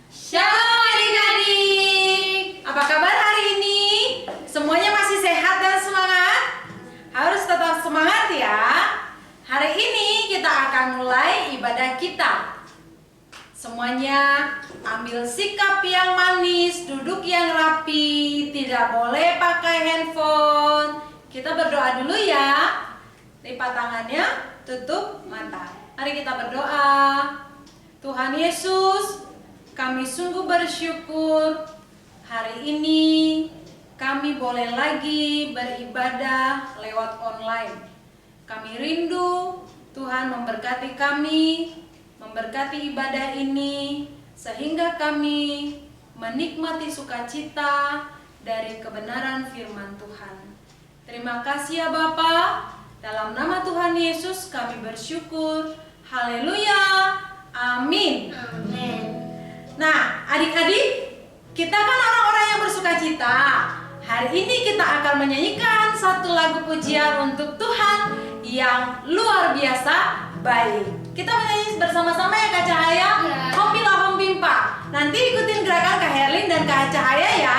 Shalom adik-adik. Apa kabar hari ini? Semuanya masih sehat dan semangat? Harus tetap semangat ya. Hari ini kita akan mulai ibadah kita. Semuanya ambil sikap yang manis, duduk yang rapi, tidak boleh pakai handphone. Kita berdoa dulu ya. Lipat tangannya, tutup mata. Mari kita berdoa. Tuhan Yesus, kami sungguh bersyukur hari ini kami boleh lagi beribadah lewat online. Kami rindu Tuhan memberkati kami, memberkati ibadah ini, sehingga kami menikmati sukacita dari kebenaran firman Tuhan. Terima kasih ya Bapa. Dalam nama Tuhan Yesus kami bersyukur. Haleluya. Amin. Amin. Nah, adik-adik, kita kan orang-orang yang bersukacita. Hari ini kita akan menyanyikan satu lagu pujian untuk Tuhan yang luar biasa baik. Kita menyanyi bersama-sama ya Kak Cahaya. Ya. Hompila hompimpa. Nanti ikutin gerakan Kak Herlin dan Kak Cahaya ya.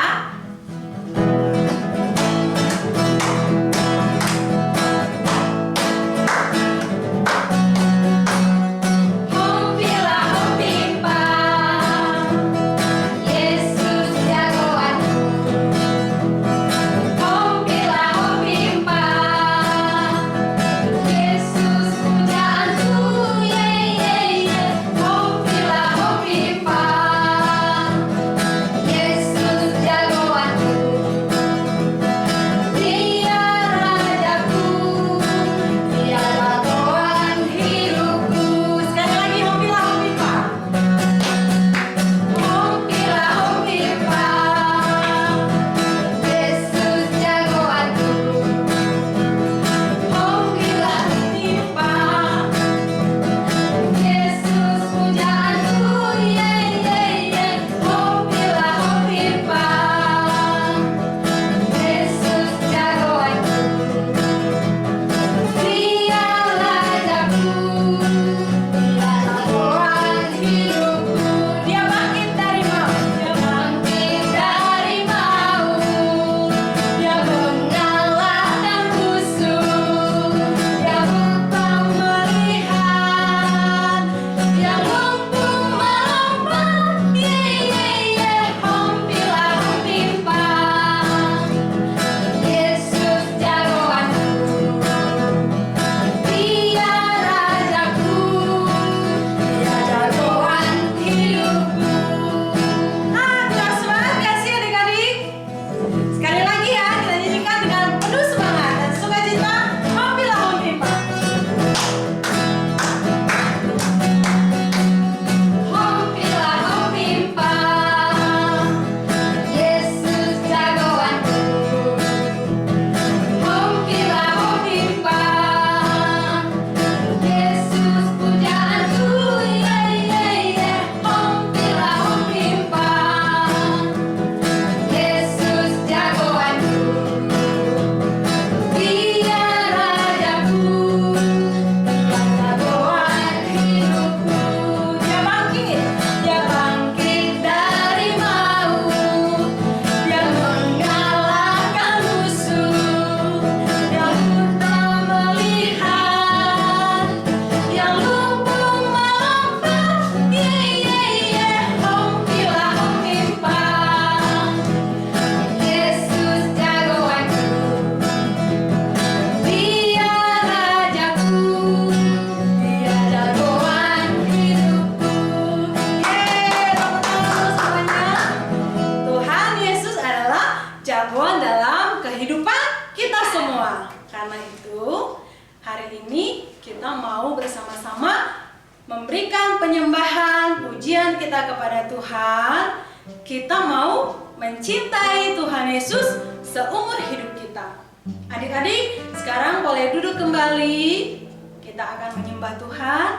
Memberikan penyembahan, pujian kita kepada Tuhan. Kita mau mencintai Tuhan Yesus seumur hidup kita. Adik-adik, sekarang boleh duduk kembali. Kita akan menyembah Tuhan.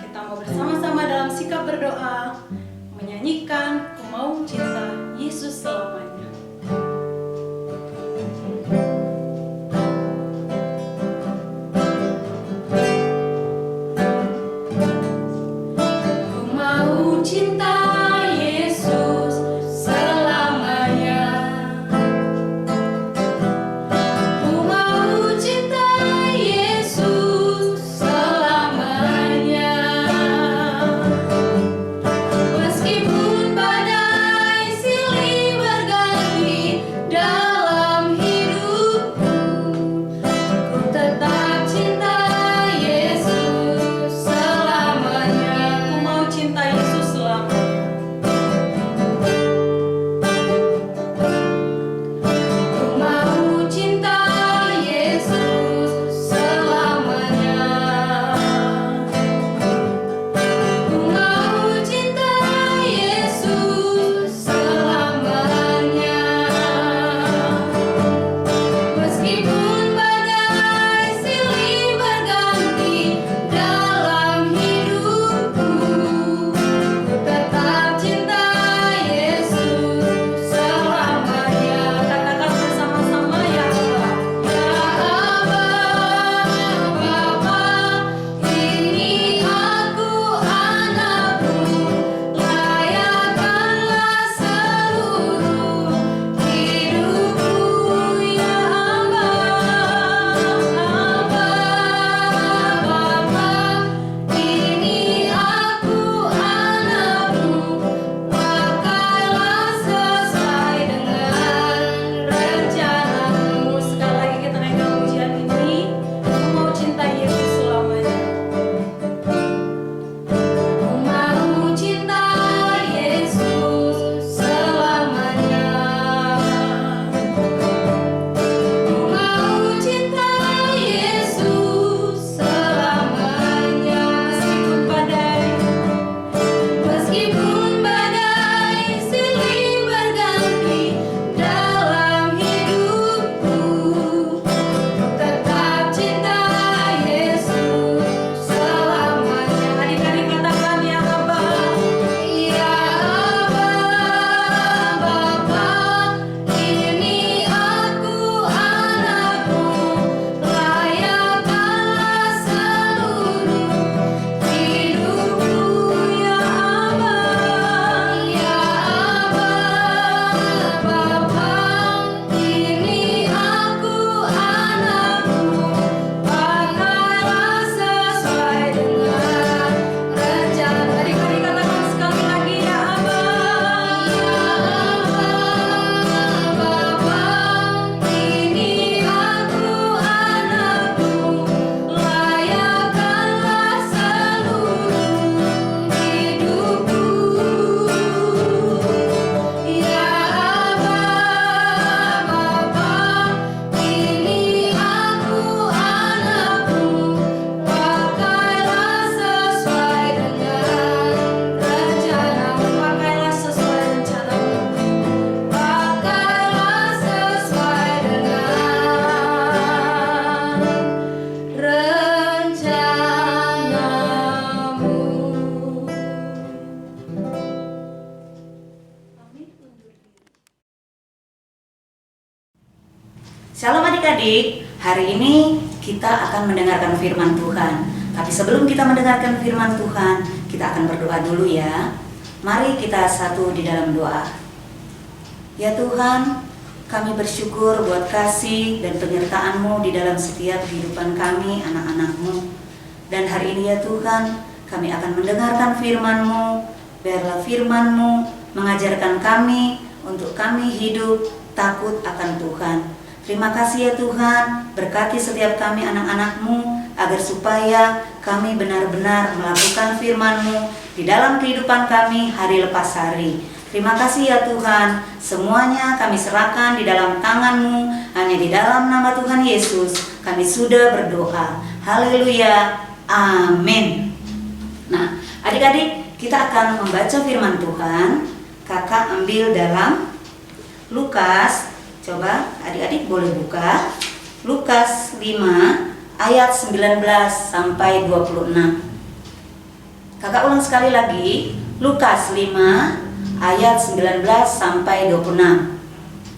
Kita mau bersama-sama dalam sikap berdoa, menyanyikan "Ku Mau Cinta Yesus Selamanya". Cinta Yesus Shalom adik-adik, hari ini kita akan mendengarkan firman Tuhan. Tapi sebelum kita mendengarkan firman Tuhan, kita akan berdoa dulu ya. Mari kita satu di dalam doa. Ya Tuhan, kami bersyukur buat kasih dan penyertaan-Mu di dalam setiap kehidupan kami, anak-anak-Mu. Dan hari ini ya Tuhan, kami akan mendengarkan firman-Mu. Biarlah firman-Mu mengajarkan kami untuk kami hidup takut akan Tuhan. Terima kasih ya Tuhan, berkati setiap kami anak-anak-Mu, agar supaya kami benar-benar melakukan firman-Mu di dalam kehidupan kami hari lepas hari. Terima kasih ya Tuhan, semuanya kami serahkan di dalam tangan-Mu, hanya di dalam nama Tuhan Yesus kami sudah berdoa. Haleluya, amin. Nah, adik-adik, kita akan membaca firman Tuhan. Kakak ambil dalam Lukas. Coba adik-adik boleh buka Lukas 5 ayat 19 sampai 26. Kakak ulang sekali lagi, Lukas 5 ayat 19 sampai 26.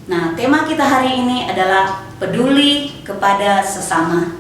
Nah, tema kita hari ini adalah peduli kepada sesama.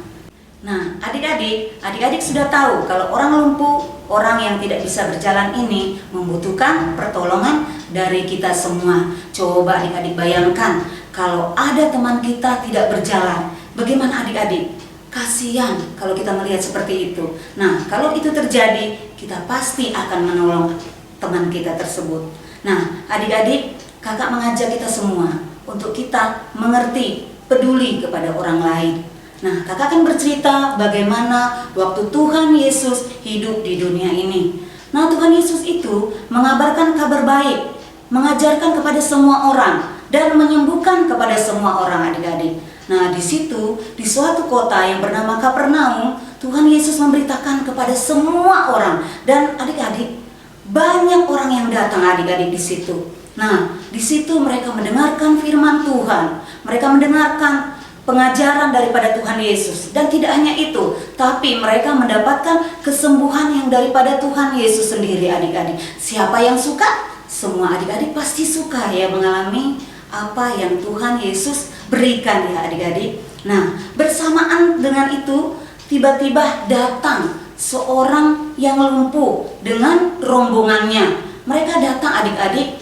Nah, adik-adik sudah tahu kalau orang lumpuh, orang yang tidak bisa berjalan ini membutuhkan pertolongan dari kita semua. Coba adik-adik bayangkan, kalau ada teman kita tidak berjalan, bagaimana adik-adik? Kasihan kalau kita melihat seperti itu. Nah, kalau itu terjadi, kita pasti akan menolong teman kita tersebut. Nah, adik-adik, kakak mengajak kita semua untuk kita mengerti, peduli kepada orang lain. Nah, kakak akan bercerita bagaimana waktu Tuhan Yesus hidup di dunia ini. Nah, Tuhan Yesus itu mengabarkan kabar baik, mengajarkan kepada semua orang, dan menyembuhkan kepada semua orang adik-adik. Nah, di situ, di suatu kota yang bernama Kapernaum, Tuhan Yesus memberitakan kepada semua orang. Dan adik-adik, banyak orang yang datang adik-adik di situ. Nah, di situ mereka mendengarkan firman Tuhan. Mereka mendengarkan pengajaran daripada Tuhan Yesus. Dan tidak hanya itu, tapi mereka mendapatkan kesembuhan yang daripada Tuhan Yesus sendiri adik-adik. Siapa yang suka? Semua adik-adik pasti suka ya mengalami apa yang Tuhan Yesus berikan ya adik-adik. Nah, bersamaan dengan itu tiba-tiba datang seorang yang lumpuh dengan rombongannya. Mereka datang adik-adik.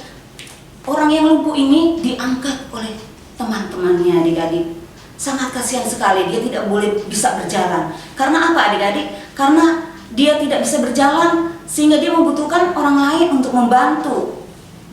Orang yang lumpuh ini diangkat oleh teman-temannya adik-adik. Sangat kasihan sekali, dia tidak boleh bisa berjalan. Karena apa adik-adik? Karena dia tidak bisa berjalan sehingga dia membutuhkan orang lain untuk membantu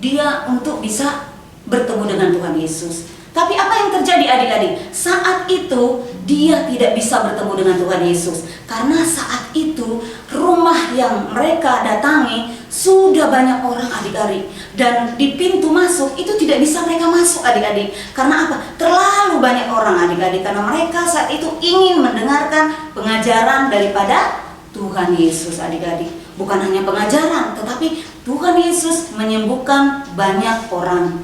dia untuk bisa bertemu dengan Tuhan Yesus. Tapi apa yang terjadi adik-adik? Saat itu dia tidak bisa bertemu dengan Tuhan Yesus. Karena saat itu rumah yang mereka datangi sudah banyak orang adik-adik. Dan di pintu masuk itu tidak bisa mereka masuk adik-adik. Karena apa? Terlalu banyak orang adik-adik. Karena mereka saat itu ingin mendengarkan pengajaran daripada Tuhan Yesus adik-adik. Bukan hanya pengajaran, tetapi Tuhan Yesus menyembuhkan banyak orang.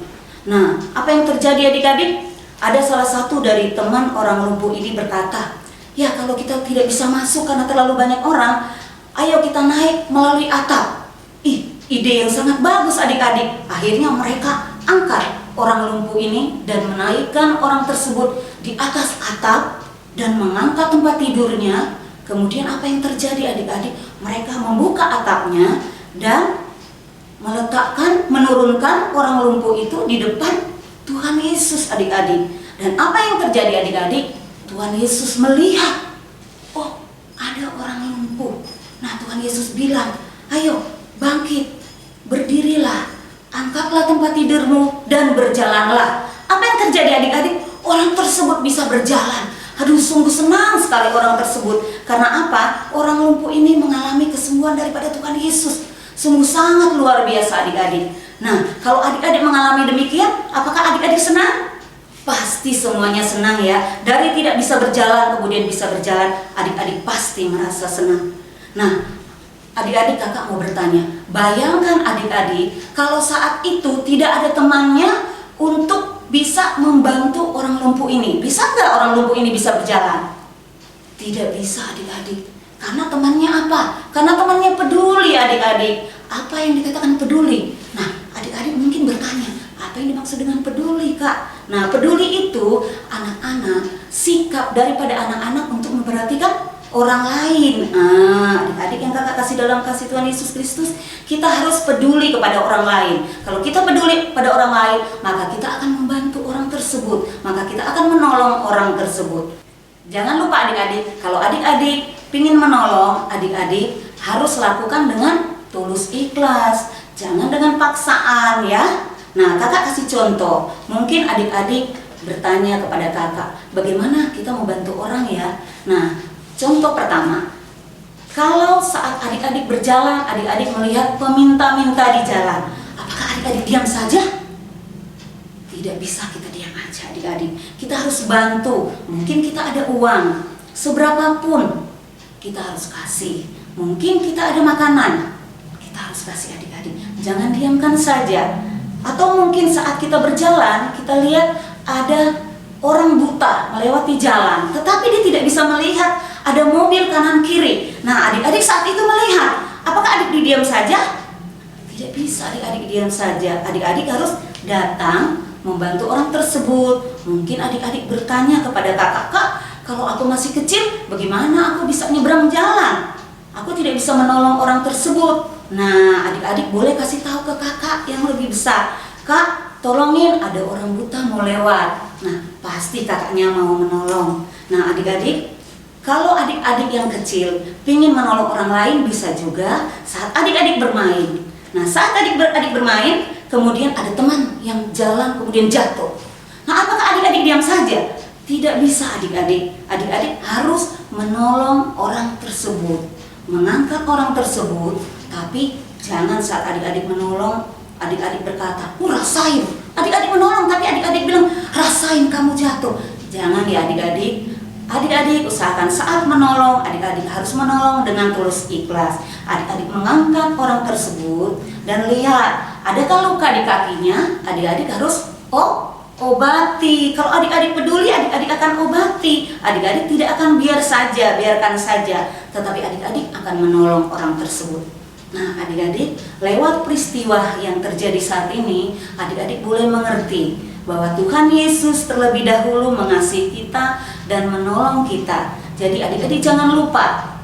Nah, apa yang terjadi adik-adik? Ada salah satu dari teman orang lumpuh ini berkata, ya kalau kita tidak bisa masuk karena terlalu banyak orang, ayo kita naik melalui atap. Ide yang sangat bagus adik-adik. Akhirnya mereka angkat orang lumpuh ini dan menaikkan orang tersebut di atas atap dan mengangkat tempat tidurnya. Kemudian apa yang terjadi adik-adik? Mereka membuka atapnya dan menurunkan orang lumpuh itu di depan Tuhan Yesus adik-adik. Dan apa yang terjadi adik-adik? Tuhan Yesus melihat, oh ada orang lumpuh. Nah, Tuhan Yesus bilang, ayo bangkit, berdirilah, angkatlah tempat tidurmu dan berjalanlah. Apa yang terjadi adik-adik? Orang tersebut bisa berjalan. Aduh, sungguh senang sekali orang tersebut. Karena apa? Orang lumpuh ini mengalami kesembuhan daripada Tuhan Yesus. Sungguh sangat luar biasa adik-adik. Nah, kalau adik-adik mengalami demikian, apakah adik-adik senang? Pasti semuanya senang ya. Dari tidak bisa berjalan kemudian bisa berjalan, adik-adik pasti merasa senang. Nah, adik-adik kakak mau bertanya, bayangkan adik-adik kalau saat itu tidak ada temannya untuk bisa membantu orang lumpuh ini. Bisa nggak orang lumpuh ini bisa berjalan? Tidak bisa adik-adik. Karena temannya apa? Karena temannya peduli adik-adik. Apa yang dikatakan peduli? Nah, adik-adik mungkin bertanya, apa Apa yang dimaksud dengan peduli, Kak? Nah, peduli itu anak-anak, sikap daripada anak-anak untuk memperhatikan orang lain. Adik-adik yang kakak kasih dalam kasih Tuhan Yesus Kristus, kita harus peduli kepada orang lain. Kalau kita peduli pada orang lain, maka kita akan membantu orang tersebut, maka kita akan menolong orang tersebut. Jangan lupa adik-adik, kalau adik-adik ingin menolong, adik-adik harus lakukan dengan tulus ikhlas, jangan dengan paksaan ya. Nah, kakak kasih contoh, mungkin adik-adik bertanya kepada kakak, bagaimana kita membantu orang ya? Nah, contoh pertama, kalau saat adik-adik berjalan, adik-adik melihat peminta-minta di jalan, apakah adik-adik diam saja? Tidak bisa kita diam aja adik-adik. Kita harus bantu. Mungkin kita ada uang, seberapapun kita harus kasih. Mungkin kita ada makanan, kita harus kasih adik-adik. Jangan diamkan saja. Atau mungkin saat kita berjalan, kita lihat ada orang buta melewati jalan, tetapi dia tidak bisa melihat ada mobil kanan kiri. Nah, adik-adik saat itu melihat, apakah adik diam saja? Tidak bisa adik-adik diam saja. Adik-adik harus datang membantu orang tersebut. Mungkin adik-adik bertanya kepada kakak, "Kak, kalau aku masih kecil, bagaimana aku bisa nyebrang jalan? Aku tidak bisa menolong orang tersebut." Nah, adik-adik boleh kasih tahu ke kakak yang lebih besar, "Kak, tolongin, ada orang buta mau lewat." Nah, pasti kakaknya mau menolong. Nah, adik-adik, kalau adik-adik yang kecil ingin menolong orang lain, bisa juga saat adik-adik bermain. Nah, saat adik-adik bermain, kemudian ada teman yang jalan kemudian jatuh. Nah, apakah adik-adik diam saja? Tidak bisa adik-adik. Adik-adik harus menolong orang tersebut, mengangkat orang tersebut. Tapi jangan saat adik-adik menolong, adik-adik berkata, rasain. Adik-adik menolong, tapi adik-adik bilang, rasain kamu jatuh. Jangan ya adik-adik. Adik-adik usahakan saat menolong, adik-adik harus menolong dengan tulus ikhlas. Adik-adik mengangkat orang tersebut dan lihat, adakah luka di kakinya, adik-adik harus obati. Kalau adik-adik peduli, adik-adik akan obati. Adik-adik tidak akan biarkan saja, tetapi adik-adik akan menolong orang tersebut. Nah, adik-adik, lewat peristiwa yang terjadi saat ini, adik-adik boleh mengerti bahwa Tuhan Yesus terlebih dahulu mengasihi kita dan menolong kita. Jadi adik-adik jangan lupa,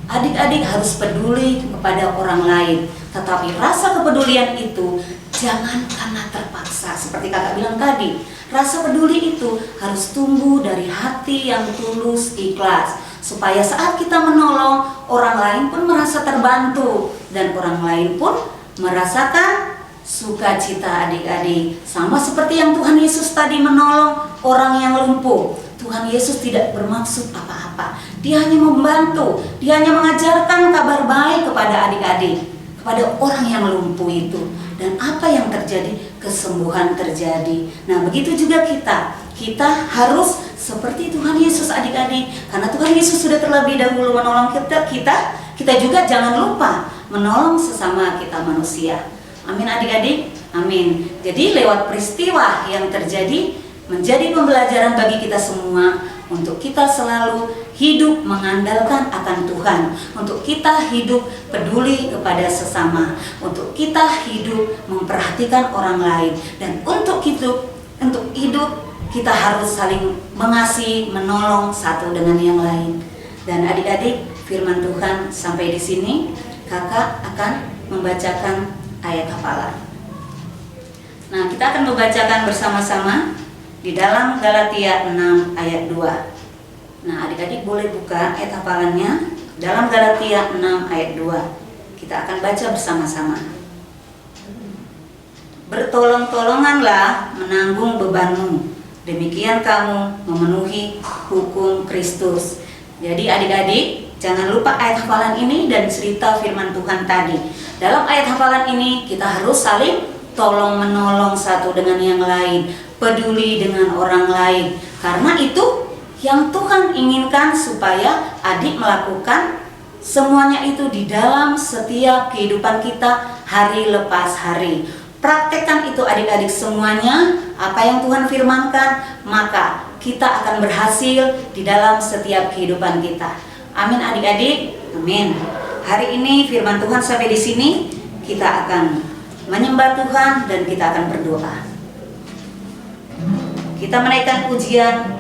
adik-adik harus peduli kepada orang lain. Tetapi rasa kepedulian itu jangan karena terpaksa. Seperti kakak bilang tadi, rasa peduli itu harus tumbuh dari hati yang tulus, ikhlas. Supaya saat kita menolong, orang lain pun merasa terbantu. Dan orang lain pun merasakan sukacita adik-adik. Sama seperti yang Tuhan Yesus tadi menolong orang yang lumpuh. Tuhan Yesus tidak bermaksud apa-apa. Dia hanya membantu. Dia hanya mengajarkan kabar baik kepada adik-adik, kepada orang yang lumpuh itu. Dan apa yang terjadi? Kesembuhan terjadi. Nah, begitu juga kita. Kita harus seperti Tuhan Yesus adik-adik. Karena Tuhan Yesus sudah terlebih dahulu menolong kita juga jangan lupa menolong sesama kita manusia. Amin adik-adik, amin. Jadi lewat peristiwa yang terjadi menjadi pembelajaran bagi kita semua untuk kita selalu hidup mengandalkan akan Tuhan, untuk kita hidup peduli kepada sesama, untuk kita hidup memperhatikan orang lain, dan untuk hidup kita harus saling mengasihi, menolong satu dengan yang lain. Dan adik-adik, firman Tuhan sampai di sini, kakak akan membacakan ayat hafalan. Nah, kita akan membacakan bersama-sama di dalam Galatia 6 ayat 2. Nah, adik-adik boleh buka ayat hafalannya dalam Galatia 6 ayat 2. Kita akan baca bersama-sama. Bertolong-tolonganlah menanggung bebanmu, demikian kamu memenuhi hukum Kristus. Jadi adik-adik, jangan lupa ayat hafalan ini dan cerita firman Tuhan tadi. Dalam ayat hafalan ini kita harus saling tolong menolong satu dengan yang lain, peduli dengan orang lain. Karena itu yang Tuhan inginkan supaya adik melakukan semuanya itu di dalam setiap kehidupan kita hari lepas hari. Praktekkan itu adik-adik semuanya, apa yang Tuhan firmankan, maka kita akan berhasil di dalam setiap kehidupan kita. Amin adik-adik, amin. Hari ini firman Tuhan sampai di sini, kita akan menyembah Tuhan dan kita akan berdoa. kita menaikkan pujian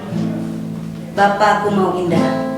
Bapa Ku Mau Indah.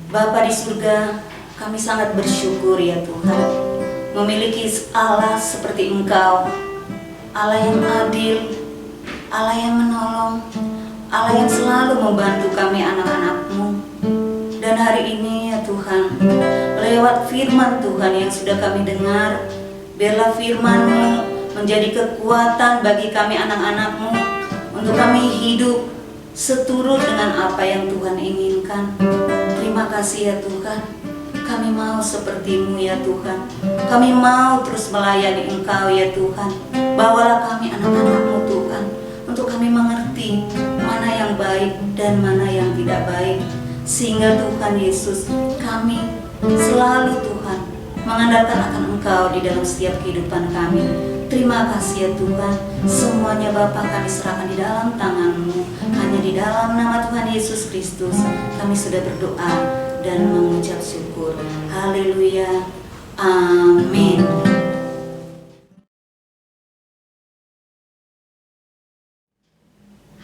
Bapa di surga, kami sangat bersyukur ya Tuhan, memiliki Allah seperti Engkau, Allah yang adil, Allah yang menolong, Allah yang selalu membantu kami anak-anak-Mu. Dan hari ini ya Tuhan, lewat firman Tuhan yang sudah kami dengar, biarlah firman-Mu menjadi kekuatan bagi kami anak-anak-Mu, untuk kami hidup seturut dengan apa yang Tuhan inginkan. Terima kasih ya Tuhan, kami mau seperti-Mu ya Tuhan, kami mau terus melayani Engkau ya Tuhan. Bawalah kami anak-anak-Mu Tuhan, untuk kami mengerti mana yang baik dan mana yang tidak baik, sehingga Tuhan Yesus, kami selalu Tuhan mengandalkan akan Engkau di dalam setiap kehidupan kami. Terima kasih ya Tuhan, semuanya Bapa kami serahkan di dalam tangan-Mu. Hanya di dalam nama Tuhan Yesus Kristus kami sudah berdoa dan mengucap syukur. Haleluya, amin.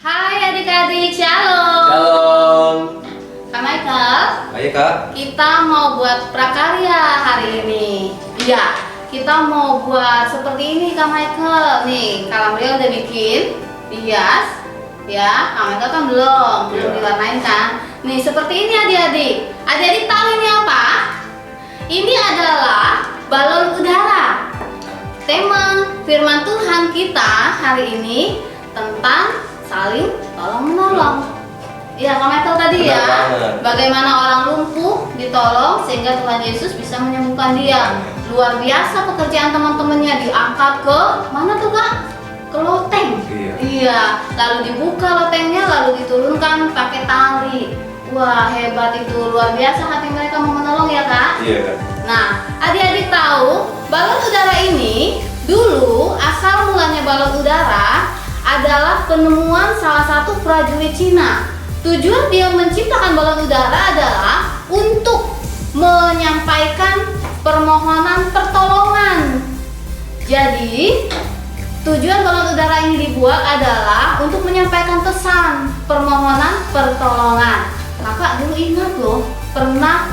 Hai adik-adik, shalom. Shalom. Kak Michael, Ayo Kak. kita mau buat prakarya hari ini. Iya, kita mau buat seperti ini Kak Michael. Nih, Kak Lamria udah bikin dihias. Ya, Kak Michael kan belum Iya. diwarnain kan. Nih, seperti ini adik-adik. Adik-adik tahu ini apa? Ini adalah balon udara. Tema firman Tuhan kita hari ini tentang saling tolong-menolong. Iya, Kak Michael tadi Benar ya. banget. Bagaimana orang lumpuh ditolong sehingga Tuhan Yesus bisa menyembuhkan dia. Luar biasa pekerjaan teman-temannya, diangkat ke mana tuh Kak? Ke loteng. Iya. Lalu dibuka lotengnya, lalu diturunkan pakai tali. Wah, hebat itu, luar biasa hati mereka mau menolong ya Kak. Iya Kak. Nah, adik-adik tahu balon udara ini dulu asal mulanya balon udara adalah penemuan salah satu prajurit Cina. Tujuan dia menciptakan balon udara adalah untuk menyampaikan permohonan pertolongan. Jadi, tujuan balon udara ini dibuat adalah untuk menyampaikan pesan permohonan pertolongan. Kakak dulu ingat loh, pernah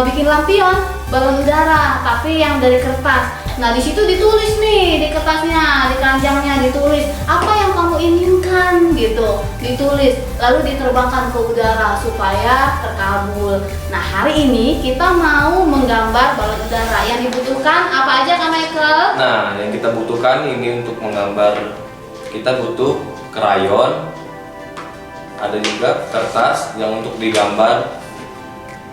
bikin lampion balon udara, tapi yang dari kertas. Nah, di situ ditulis nih, di kertasnya, di keranjangnya ditulis apa yang kamu inginkan gitu, ditulis lalu diterbangkan ke udara supaya terkabul. Nah, hari ini kita mau menggambar balon udara. Yang dibutuhkan apa aja Kak Michael? Nah, yang kita butuhkan ini untuk menggambar, kita butuh krayon, ada juga kertas yang untuk digambar.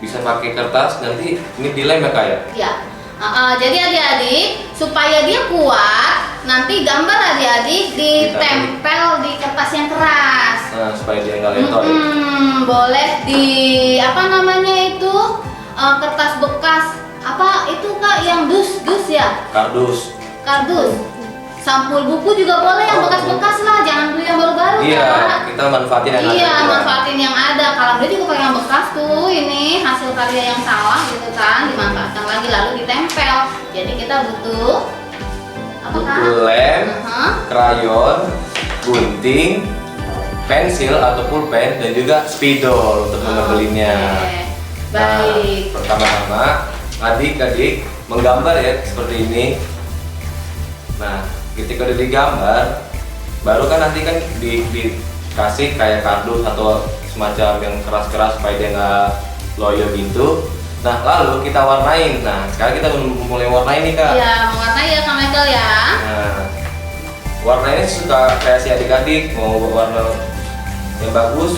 Bisa pakai kertas, nanti ini dilem ya Kak ya? Ya. Jadi adik-adik, supaya dia kuat, nanti gambar adik-adik ditempel di kertas yang keras. Nah, supaya dia nggak lentur. Boleh di apa namanya itu kertas bekas apa itu Kak yang dus ya? Kardus. Kardus. Sampul buku juga boleh yang bekas-bekas lah, jangan beli yang baru-baru. Iya, Kak. kita manfaatin yang ada. Iya, juga. manfaatin yang ada. Kalau dia juga pakai yang bekas tuh, ini hasil karya yang salah gitu kan, dimanfaatkan lagi lalu ditempel. Jadi kita butuh apa Kak? Butuh lem, Uh-huh. krayon, gunting, pensil atau pulpen, dan juga spidol untuk mengebelinnya. Oke. Baik. Nah, pertama-tama adik-adik menggambar ya seperti ini. Nah, ketika udah digambar, baru kan nanti kan dikasih kayak kardus atau semacam yang keras-keras supaya dia nggak loyo gitu. Nah, lalu kita warnain. Nah, sekarang kita mulai warnain nih Kak. Iya, mewarnai ya Kak Michael ya. Nah, warnanya suka kreasi adik-adik, mau warna yang bagus,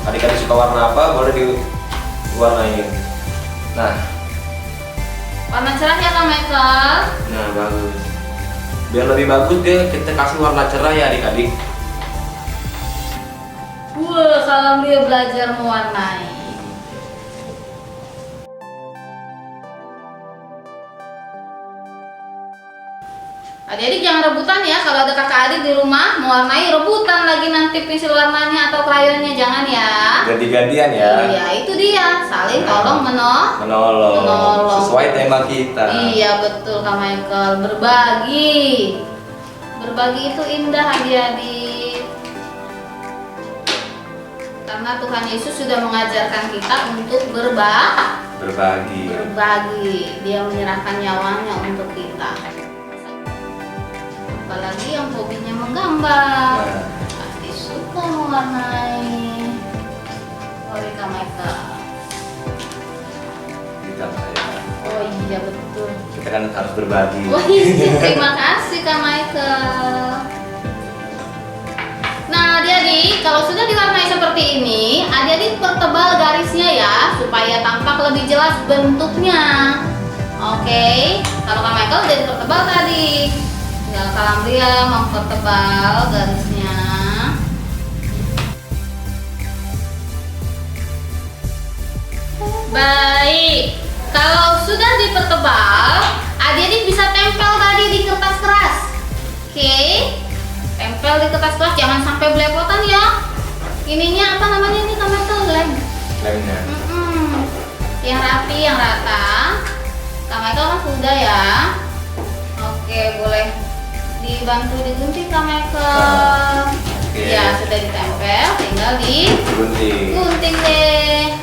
adik-adik suka warna apa, boleh diwarnain. Nah, Warna cerah ya Kak Michael. nah bagus. Biar lebih bagus dia kita kasih warna cerah ya adik-adik. Wah, kalau dia belajar mewarnai. Adik-adik jangan rebutan ya, kalau ada kakak adik di rumah mewarnai, rebutan lagi nanti pensil warnanya atau krayonnya, jangan ya. Ganti-gantian ya. Iya, itu dia, saling Nah. tolong Menolong. Sesuai tema kita. Iya betul Kak Michael, berbagi. Berbagi itu indah adik-adik. Karena Tuhan Yesus sudah mengajarkan kita untuk Berbagi. berbagi. Dia menyerahkan nyawanya untuk kita. Apalagi yang hobinya menggambar, Nah. pasti suka mewarnai. Sorry Kak Michael. Kita saya. Oh iya betul. Kita kan harus berbagi. Wah, iya, terima kasih Kak Michael. Nah, adik-adik, kalau sudah diwarnai seperti ini, adik-adik pertebal garisnya ya, supaya tampak lebih jelas bentuknya. Oke, kalau Kak Michael udah dipertebal tadi, tinggal Kak Lambria mempertebal garisnya. Baik, kalau sudah dipertebal, adik-adik bisa tempel tadi di kertas keras. Oke, tempel di kertas keras, jangan sampai belepotan ya. Ininya apa namanya ini Kak Michael? Lem. Lemnya. Yang rapi, yang rata. Kak Michael kan sudah ya. Oke, boleh dibantu digunting Kak Michael. Oke. Ya, sudah ditempel, tinggal Gunting. digunting deh.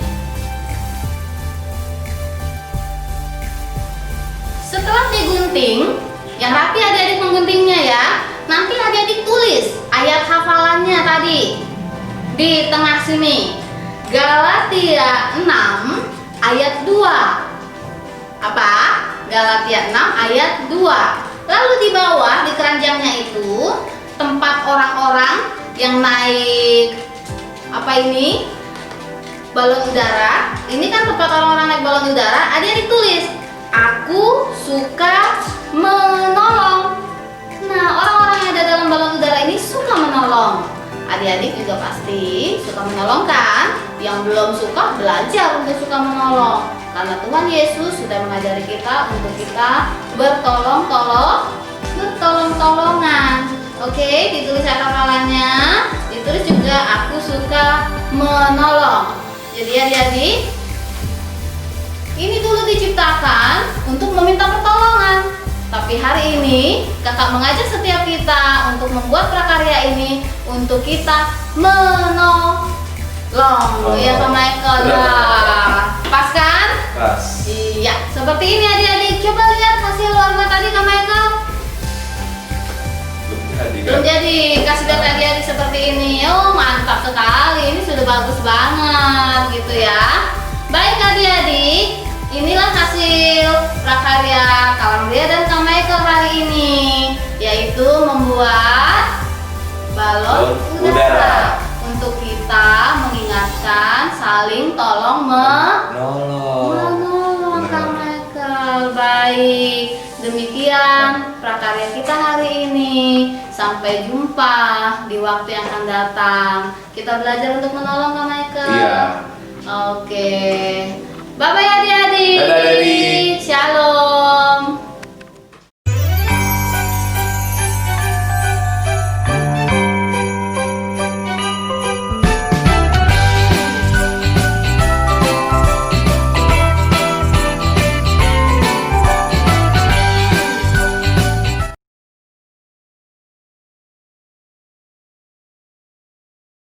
Setelah digunting, yang rapi adik-adik mengguntingnya ya. Nanti adik-adik tulis ayat hafalannya tadi di tengah sini. Galatia 6 ayat 2. Apa? Galatia 6 ayat 2. Lalu di bawah di keranjangnya itu tempat orang-orang yang naik apa ini? Balon udara. Ini kan tempat orang-orang naik balon udara. Adik-adik tulis, aku suka menolong. Nah, orang-orang yang ada dalam balon udara ini suka menolong. Adik-adik juga pasti suka menolong kan? Yang belum suka belajar untuk suka menolong. Karena Tuhan Yesus sudah mengajari kita untuk kita bertolong-tolongan. Oke, ditulis hafalannya, Terus juga aku suka menolong. Jadi adik-adik, ini dulu diciptakan untuk meminta pertolongan. Tapi hari ini kakak mengajak setiap kita untuk membuat prakarya ini untuk kita menolong. Iya Kak Michael lah. Pas kan? Pas. Iya, seperti ini adik-adik. Coba lihat hasil warna tadi Kak Michael. Belum jadi, kasih lihat adik-adik seperti ini. Oh mantap sekali, ini sudah bagus banget gitu ya. Baik adik-adik, inilah hasil prakarya Kak Andrea dan Kak Michael hari ini, yaitu membuat balon udara untuk kita mengingatkan saling tolong menolong Kak Michael. Baik, demikian prakarya kita hari ini. Sampai jumpa di waktu yang akan datang. Kita belajar untuk menolong Kak Michael. Iya. Oke. Bye bye adik-adik. Dadah, adik. Shalom.